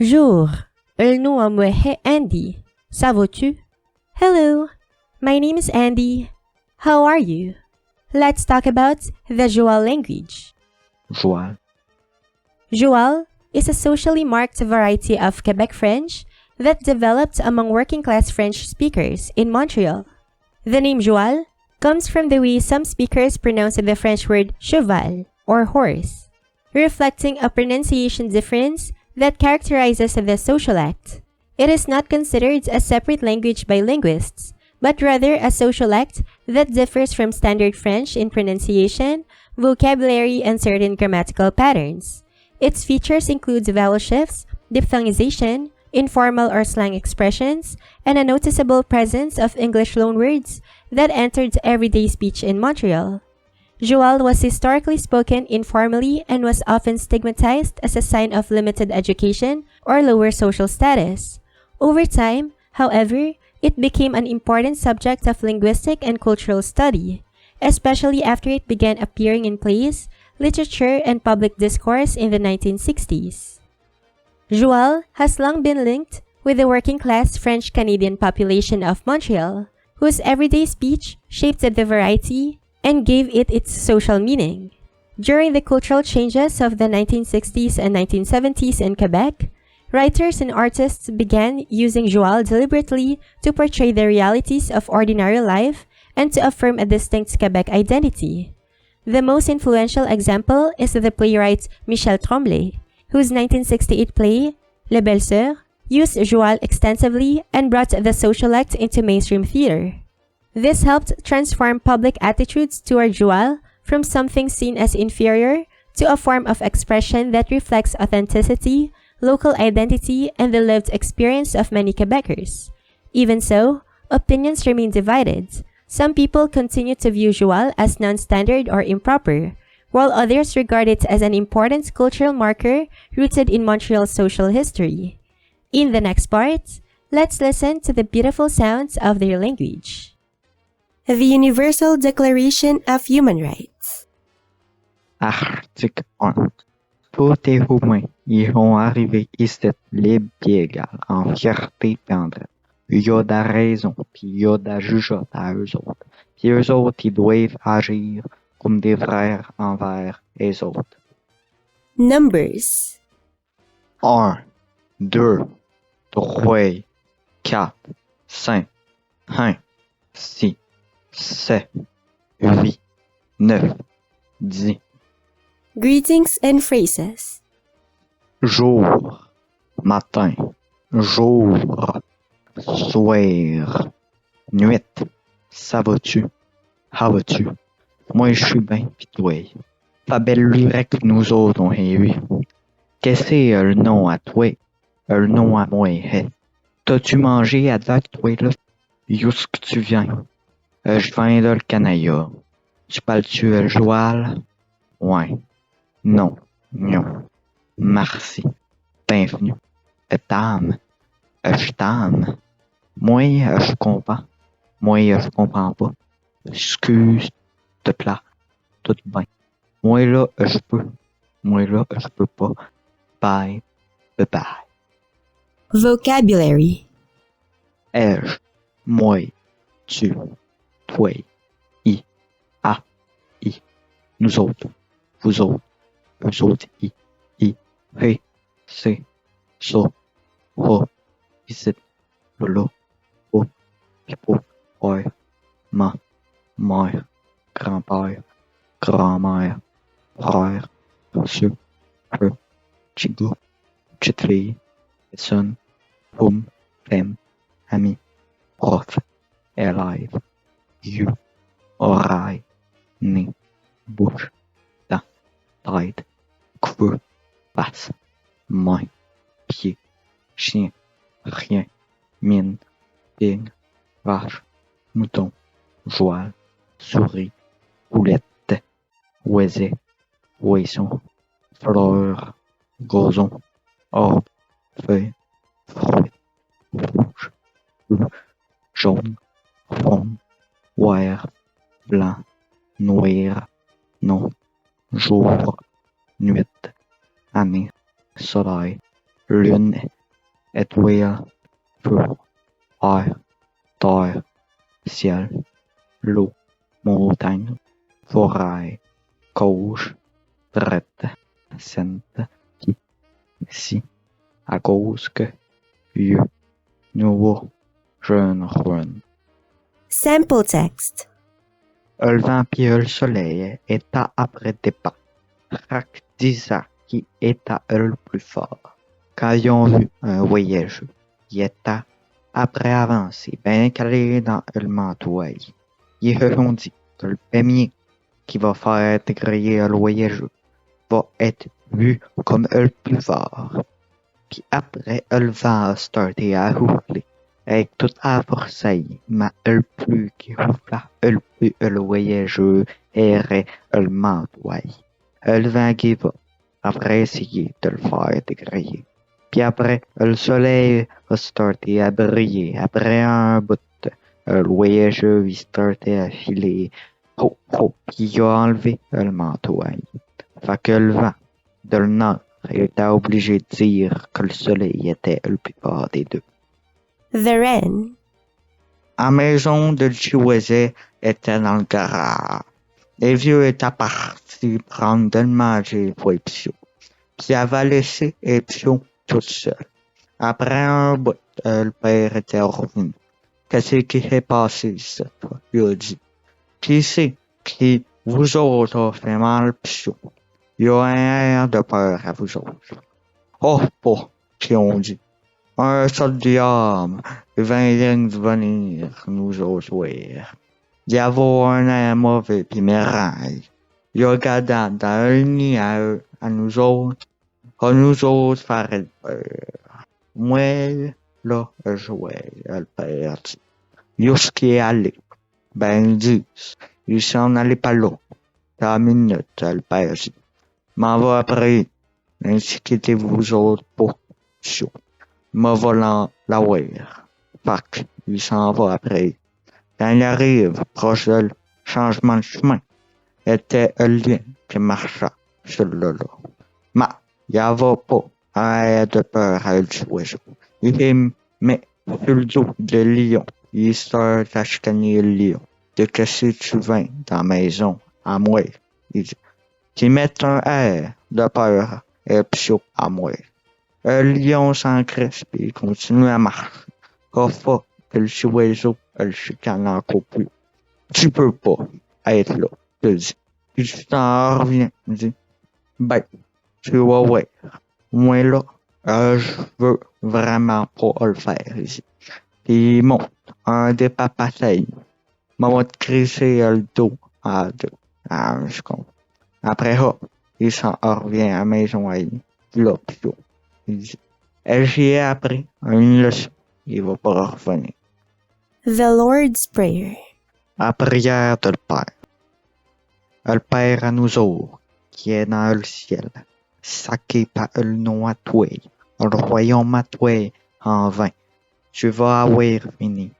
Jour, le nom à moi est Andy. Ça va-tu? Hello, my name is Andy. How are you? Let's talk about the Joual language. Joual, Joual is a socially marked variety of Quebec French that developed among working-class French speakers in Montreal. The name Joual comes from the way some speakers pronounce the French word cheval, or horse, reflecting a pronunciation difference that characterizes the social act. It is not considered a separate language by linguists, but rather a social act that differs from standard French in pronunciation, vocabulary, and certain grammatical patterns. Its features include vowel shifts, diphthongization, informal or slang expressions, and a noticeable presence of English loanwords that entered everyday speech in Montreal. Joual was historically spoken informally and was often stigmatized as a sign of limited education or lower social status. Over time, however, it became an important subject of linguistic and cultural study, especially after it began appearing in plays, literature, and public discourse in the 1960s. Joual has long been linked with the working-class French-Canadian population of Montreal, whose everyday speech shaped the variety and gave it its social meaning. During the cultural changes of the 1960s and 1970s in Quebec, writers and artists began using Joual deliberately to portray the realities of ordinary life and to affirm a distinct Quebec identity. The most influential example is the playwright Michel Tremblay, whose 1968 play, Les Belles Sœurs, used Joual extensively and brought the social act into mainstream theater. This helped transform public attitudes toward Joual from something seen as inferior to a form of expression that reflects authenticity, local identity, and the lived experience of many Quebecers. Even so, opinions remain divided. Some people continue to view Joual as non-standard or improper, while others regard it as an important cultural marker rooted in Montreal's social history. In the next part, let's listen to the beautiful sounds of their language. The Universal Declaration of Human Rights. Article 1. Tous les humains iront arriver ici libres et égales, en fierté et en droit. Il y a de la raison, puis il y a de la jugeote à eux autres. Puis eux autres, ils doivent agir comme des frères envers les autres. Numbers. 1, 2, 3, 4, 5, 1, 6, 7, 8, 9, 10. Greetings and phrases. Jour, matin, jour, soir, nuit, ça va-tu, how va-tu, moi je suis bien pis toi. Pas belle lurette que nous autres on a eu. Qu'est-ce que c'est le nom à toi, le nom à moi, hey? T'as-tu mangé avec toi là? D'où est-ce que tu viens? Je viens de le Canada. Tu parles-tu le Joual? Ouais. Non. Non. Merci. Bienvenue. T'aimes. Je t'aime. Moi, je comprends. Moi, je comprends pas. Excuse, te plaît. Tout bien. Moi, là, je peux. Moi, là, je peux pas. Bye. Bye. Vocabulary. Je, moi, tu, toi, I, nous autres, vous autres, eux autres, I, hey, c'est, ça, ho, ici, lolo, oh, hippo, ouais, ma, mère, grand-père, grand-mère, frère, monsieur, peu, petit gars, petite fille, personne, homme, femme, ami, prof, élève, you, oreille, nez, bouche, dent, tête, queue, face, main, pied, chien, rien, mine, pig, vache, mouton, joual, souris, poulette, oiset, oison, fleur, gazon, arbre, feuille, fruit, rouge, bleu, jaune, rond, vert, blanc, noir, non, jour, nuit, année, soleil, lune, étoile, feu, air, terre, ciel, l'eau, montagne, forêt, gauche, droite, centre, qui, si, à cause que, vieux, nouveau, jeune, jeune. Sample text. Le vent puis le soleil état après départ. Chaque disa qui était le plus fort. Quand ils ont vu un voyageur, il était après avancé, bien calé dans le manteau. Ils ont dit que le premier qui va faire griller le voyageur va être vu comme le plus fort. Puis après, le vent a starté à rouler. Avec toute la force, mais le plus qui roula, le plus le voyageur errait le manteau. Le vent qui va, après essayer de le faire dégrailler. Puis après, le soleil a starté à briller. Après un bout, le voyageur il starté à filer. Oh, oh, puis il a enlevé le manteau. Fait que le vent de le nord était obligé de dire que le soleil était le plus fort des deux. The wren. La maison de Chihuahua était dans le garage. Les vieux étaient partis prendre de manger pour Epsio. Puis avait laissé Epsio toute seule. Après un bout, le père était revenu. Qu'est-ce qui s'est passé cette fois? Il a dit. Qui c'est qui vous autres a fait mal Epsio? Il y a un air de peur à vous autres. Oh, pas, qui ont dit. Un seul diable vient de venir nous autres voir. Il y avait un air mauvais pis méraille. Il a regardé dans le nid à nous autres faire peur. Moi, là, je jouais, le père dit. Jusqu'y est allé. Ben, ils disent. Il s'en allait pas là. Dans une minute, le père dit. M'en va après. Inquiétez-vous autres pas. Chaud. Me volant la voir. Fac, il s'en va après. Quand il arrive proche de changement de chemin, était un lien qui marcha sur le lot. Mais il n'y avait pas un air de peur à le oiseau. Il met sur le dos de lion. Il sort à chicaner le lion. De qu'est-ce que tu viens dans la maison à moi? Il dit. Qui met un air de peur et psio à moi. Le lion s'encrespe et continue à marcher. Parfois, que le oiseau le chicane encore plus. Tu peux pas être là, je dis. Puis tu t'en reviens, dis. Ben, tu vas voir. Moi là, je veux vraiment pas le faire ici. Puis il monte un des papateilles. M'a te crisser le dos à deux. À un seconde. Après, hop, il s'en revient à la maison à lui. Là, puis là. Il dit. J'y ai appris une leçon. Il va pas revenir. The Lord's Prayer. La prière de le Père. Le Père à nous autres, qui est dans le ciel, sacré par le nom à toi, le royaume à toi en vain. Tu vas avoir fini,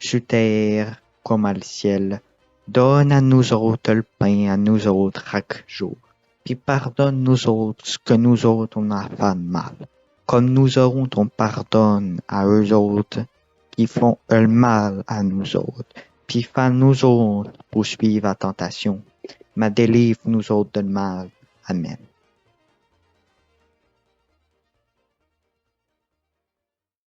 sur terre comme à le ciel. Donne à nous autres le pain à nous autres chaque jour. Puis pardonne nous autres ce que nous autres on a fait de mal. Comme nous autres on pardonne à eux autres qui font le mal à nous autres. Puis fais nous autres poursuivre la tentation. Mais délivre nous autres de le mal. Amen.